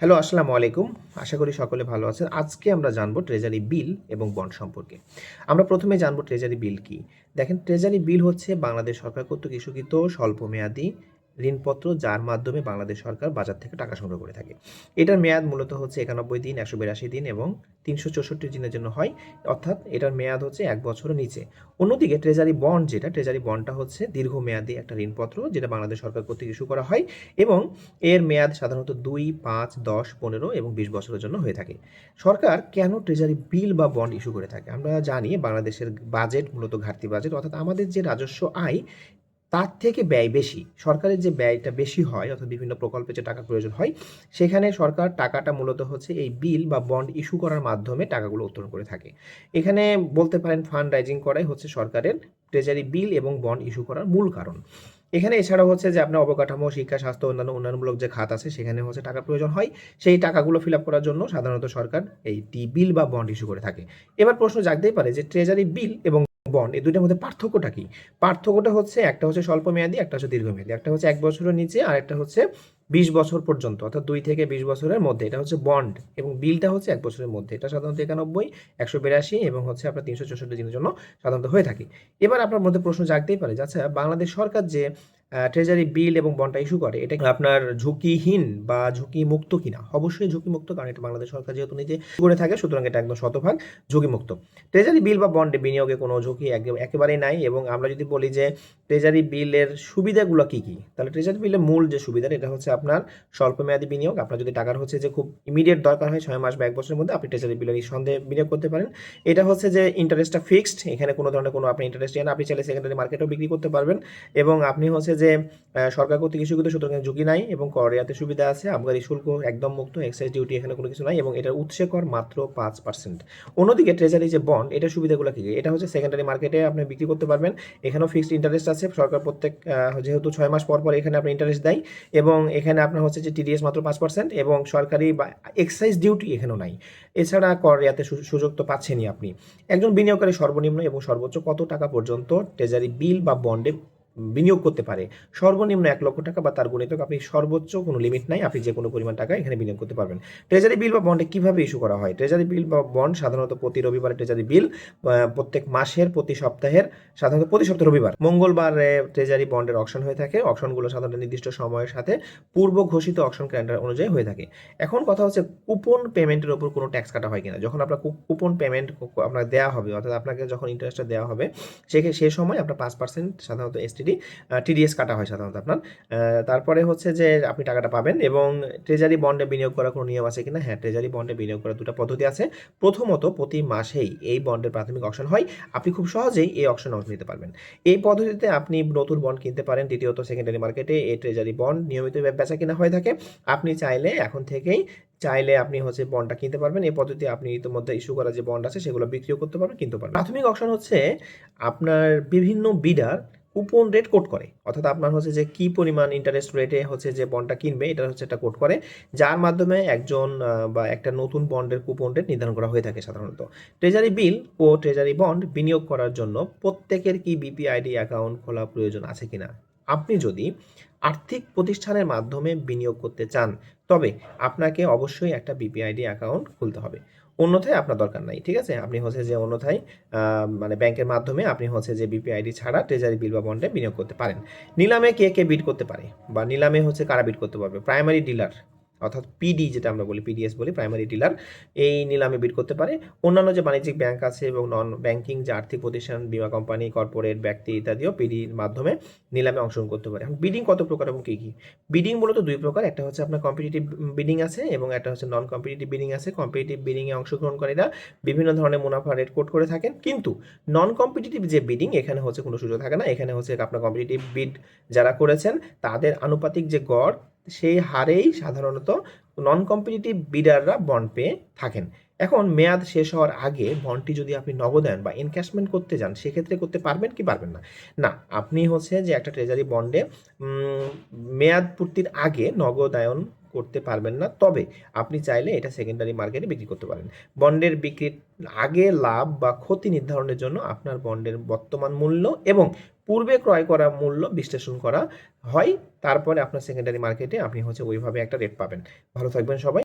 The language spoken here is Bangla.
হ্যালো, আসসালামু আলাইকুম। আশা করি সকলে ভালো আছেন। আজকে আমরা জানব ট্রেজারি বিল এবং বন্ড সম্পর্কে। আমরা ১ম এ জানব ট্রেজারি বিল কি? দেখেন, ট্রেজারি বিল হচ্ছে বাংলাদেশ সরকার কর্তৃক ইস্যুকৃত স্বল্পমেয়াদী ঋণপত্র, যার মাধ্যমে বাংলাদেশ সরকার বাজার থেকে টাকা সংগ্রহ করে থাকে। এটার মেয়াদ মূলত হচ্ছে ৯১ দিন, ১৮২ দিন এবং ৩৬৪ দিনের জন্য হয়। অর্থাৎ এটার মেয়াদ হচ্ছে ১ বছরের নিচে। অন্যদিকে ট্রেজারি বন্ড যেটা, ট্রেজারি বন্ডটা হচ্ছে দীর্ঘমেয়াদী একটা ঋণপত্র, যেটা বাংলাদেশ সরকার কর্তৃক ইস্যু করা হয় এবং এর মেয়াদ সাধারণত ২, ৫, ১০, ১৫ এবং ২০ বছরের জন্য হয়ে থাকে। সরকার কেন ট্রেজারি বিল বা বন্ড ইস্যু করে থাকে? আমরা জানি বাংলাদেশের বাজেট মূলত ঘাটতি বাজেট, অর্থাৎ আমাদের যে রাজস্ব আয় তার থেকে ব্যয় বেশি। সরকারের যে ব্যয়টা বেশি হয়, অর্থাৎ বিভিন্ন প্রকল্পে যে টাকার প্রয়োজন হয়, সেখানে সরকার টাকাটা মূলত হচ্ছে এই বিল বা বন্ড ইস্যু করার মাধ্যমে টাকাগুলো উত্তোলন করে থাকে। এখানে বলতে পারেন ফান্ড রাইজিং করাই হচ্ছে সরকারের ট্রেজারি বিল এবং বন্ড ইস্যু করার মূল কারণ। এখানে এছাড়াও হচ্ছে যে আপনার অবকাঠামো, শিক্ষা, স্বাস্থ্য, অন্যান্য উন্নয়নমূলক যে খাত আছে, সেখানে হচ্ছে টাকার প্রয়োজন হয়। সেই টাকাগুলো ফিল আপ করার জন্য সাধারণত সরকার এই বিল বা বন্ড ইস্যু করে থাকে। এবার প্রশ্ন জাগতেই পারে যে ট্রেজারি বিল এবং বন্ড এই দুইটার মধ্যে পার্থক্যটা কি? পার্থক্যটা হচ্ছে একটা হচ্ছে স্বল্পমেয়াদী, একটা হচ্ছে দীর্ঘমেয়াদী। একটা হচ্ছে ১ বছরের নিচে আর একটা হচ্ছে ২০ বছর পর্যন্ত, অর্থাৎ ২ থেকে ২০ বছরের মধ্যে। এটা হচ্ছে বন্ড এবং বিলটা হচ্ছে ১ বছরের মধ্যে। এটা সাধারণত ৯১, ১৮২ এবং হচ্ছে আপনার ৩৬৪ দিনের জন্য সাধারণত হয়ে থাকে। এবার আপনার মধ্যে প্রশ্ন জাগতেই পারে যে আচ্ছা, বাংলাদেশ সরকার যে ট্রেজারি বিল এবং বন্ডটা ইস্যু করে, এটা কি আপনার ঝুঁকিহীন বা ঝুঁকিমুক্ত কিনা? অবশ্যই ঝুঁকিমুক্ত, কারণ এটা বাংলাদেশ সরকার যেহেতু নিজে করে থাকে, সুতরাং এটা একদম শতভাগ ঝুঁকিমুক্ত। ট্রেজারি বিল বা বন্ডে বিনিয়োগে কোনো ঝুঁকি একেবারেই নাই। এবং আমরা যদি বলি যে ট্রেজারি বিলের সুবিধাগুলো কি কি, তাহলে ট্রেজারি বিলের মূল যে সুবিধাটা, এটা হচ্ছে আপনার স্বল্পমেয়াদী বিনিয়োগ। আপনার যদি টাকার হচ্ছে যে খুব ইমিডিয়েট দরকার হয় ৬ মাস বা ১ বছরের মধ্যে, আপনি ট্রেজারি বিলে নিঃসন্দেহে বিনিয়োগ করতে পারেন। এটা হচ্ছে যে ইন্টারেস্টটা ফিক্সড, এখানে কোনো ধরনের কোনো আপনি ইন্টারেস্ট না, আপনি চাইলে সেকেন্ডারি মার্কেটেও বিক্রি করতে পারবেন। এবং আপনি হচ্ছে যে সরকার কর্তৃক ইস্যুকৃত, সুতরাং ঝুঁকি নাই এবং কর রেয়াতের সুবিধা আছে। আবগারি শুল্ক একদম মুক্ত, এক্সাইজ ডিউটি এখানে কোনো কিছু নাই এবং এটার উৎসে কর মাত্র ৫%। অন্যদিকে ট্রেজারি যে বন্ড, এটার সুবিধাগুলো কি? এটা হচ্ছে সেকেন্ডারি মার্কেটে আপনি বিক্রি করতে পারবেন। এখানেও ফিক্সড ইন্টারেস্ট আছে। সরকার প্রত্যেক যেহেতু ৬ মাস পর পর এখানে আপনি ইন্টারেস্ট দেয় এবং এখানে আপনার হচ্ছে যে টিডিএস মাত্র ৫% এবং সরকারি বা এক্সাইজ ডিউটি এখানেও নাই। এছাড়া কর রেয়াতের সুযোগ তো পাচ্ছেনই আপনি। একজন বিনিয়োগকারী সর্বনিম্ন এবং সর্বোচ্চ কত টাকা পর্যন্ত ট্রেজারি বিল বা বন্ডে বিনিয়োগ করতে পারে? সর্বনিম্ন ১,০০,০০০ টাকা বা তার গুণিতক। আপনি সর্বোচ্চ কোনো লিমিট নাই, আপনি যে কোনো পরিমাণ টাকা এখানে বিনিয়োগ করতে পারবেন। ট্রেজারি বিল বা বন্ডে কিভাবে ইস্যু করা হয়? ট্রেজারি বিল বা বন্ড সাধারণত প্রতি রবিবারে ট্রেজারি বিল, প্রত্যেক মাসের প্রতি সপ্তাহের, সাধারণত প্রতি সপ্তাহে রবিবার মঙ্গলবারে ট্রেজারি বন্ডের অকশন হয়ে থাকে। অকশনগুলো সাধারণত নির্দিষ্ট সময়ের সাথে পূর্ব ঘোষিত অকশন ক্যালেন্ডার অনুযায়ী হয়ে থাকে। এখন কথা হচ্ছে কুপন পেমেন্টের উপর কোনো ট্যাক্স কাটা হয় কিনা? যখন আপনার কুপন পেমেন্ট আপনার দেওয়া হবে, অর্থাৎ আপনাকে যখন ইন্টারেস্টটা দেওয়া হবে, সে সময় আপনার ৫% সাধারণত টিডিএস কাটা হয় সাধারণত আপনার। তারপরে হচ্ছে যে আপনি টাকাটা পাবেন। এবং ট্রেজারি বন্ডে বিনিয়োগ করার কোনো নিয়ম আছে কিনা? হ্যাঁ, ট্রেজারি বন্ডে বিনিয়োগ করার ২টা পদ্ধতি আছে। প্রথমত, প্রতি মাসেই এই বন্ডের প্রাথমিক অকশন হয়। আপনি খুব সহজেই এই অকশনে অংশ নিতে পারবেন। এই পদ্ধতিতে আপনি নতুন বন্ড কিনতে পারেন। দ্বিতীয়ত, সেকেন্ডারি মার্কেটে এই ট্রেজারি বন্ড নিয়মিত বেচা কিনা হয়ে থাকে। আপনি চাইলে এখন থেকেই আপনি হচ্ছে বন্ডটা কিনতে পারবেন। এই পদ্ধতি আপনি ইতিমধ্যে ইস্যু করা যে বন্ড আছে, সেগুলো বিক্রিও করতে পারবেন, কিনতে পারবেন। প্রাথমিক অকশন হচ্ছে আপনার বিভিন্ন বিডার কুপন রেট কোট করে, অর্থাৎ আপনার হচ্ছে যে কি পরিমাণ ইন্টারেস্ট রেটে হচ্ছে যে বন্ডটা কিনবে, এটা হচ্ছে একটা কোট করে, যার মাধ্যমে একজন বা একটা নতুন বন্ডের কুপন রেট নির্ধারণ করা হয়ে থাকে সাধারণত। ট্রেজারি বিল ও ট্রেজারি বন্ড বিনিয়োগ করার জন্য প্রত্যেকের কি বিপিআইডি অ্যাকাউন্ট খোলা প্রয়োজন আছে কিনা? আপনি যদি আর্থিক প্রতিষ্ঠানের মাধ্যমে বিনিয়োগ করতে চান, তবে আপনাকে অবশ্যই একটা বিপিআইডি অ্যাকাউন্ট খুলতে হবে। অন্যথায় আপনার দরকার নাই, ঠিক আছে? আপনি হচ্ছে যে অন্যথায় মানে ব্যাংকের মাধ্যমে আপনি হচ্ছে যে বিপিআইডি ছাড়া ট্রেজারি বিল বা বন্ডে বিনিয়োগ করতে পারেন। নিলামে কে কে বিড করতে পারে বা নিলামে হচ্ছে কারা বিড করতে পারবে? প্রাইমারি ডিলার, অর্থাৎ পিডি যেটা আমরা বলি, পিডিএস বলি, প্রাইমারি ডিলার এই নিলামে বিড করতে পারে। অন্যান্য যে বাণিজ্যিক ব্যাংক আছে এবং নন ব্যাংকিং যে আর্থিক প্রতিষ্ঠান, বীমা কোম্পানি, কর্পোরেট ব্যক্তি ইত্যাদিও পিডির মাধ্যমে নিলামে অংশগ্রহণ করতে পারে। এখন বিডিং কত প্রকার এবং কী কী? বিডিং মূলত ২ প্রকার। একটা হচ্ছে আপনার কম্পিটিটিভ বিডিং আছে এবং একটা হচ্ছে নন কম্পিটিটিভ বিডিং আছে। কম্পিটিটিভ বিডিংয়ে অংশগ্রহণকারীরা বিভিন্ন ধরনের মুনাফা রেট কোট করে থাকেন, কিন্তু নন কম্পিটিটিভ যে বিডিং, এখানে হচ্ছে কোনো সুযোগ থাকে না। এখানে হচ্ছে আপনার কম্পিটিটিভ বিড যারা করেছেন, তাদের আনুপাতিক যে গড়, সেই হারেই সাধারণত নন কম্পিটিটিভ বিডাররা বন্ড পেয়ে থাকেন। এখন মেয়াদ শেষ হওয়ার আগে বন্ডটি যদি আপনি নগদায়ন বা এনক্যাশমেন্ট করতে যান, সেক্ষেত্রে করতে পারবেন কি পারবেন না? না, আপনি হচ্ছে যে একটা ট্রেজারি বন্ডে মেয়াদ পূর্তির আগে নগদায়ন করতে পারবেন না। তবে আপনি চাইলে এটা সেকেন্ডারি মার্কেটে বিক্রি করতে পারেন। বন্ডের বিক্রির আগে লাভ বা ক্ষতি নির্ধারণের জন্য আপনার বন্ডের বর্তমান মূল্য এবং পূর্বে ক্রয় করা মূল্য বিশ্লেষণ করা হয়। তারপরে আপনার সেকেন্ডারি মার্কেটে আপনি হচ্ছে ওইভাবে একটা রেট পাবেন। ভালো থাকবেন সবাই।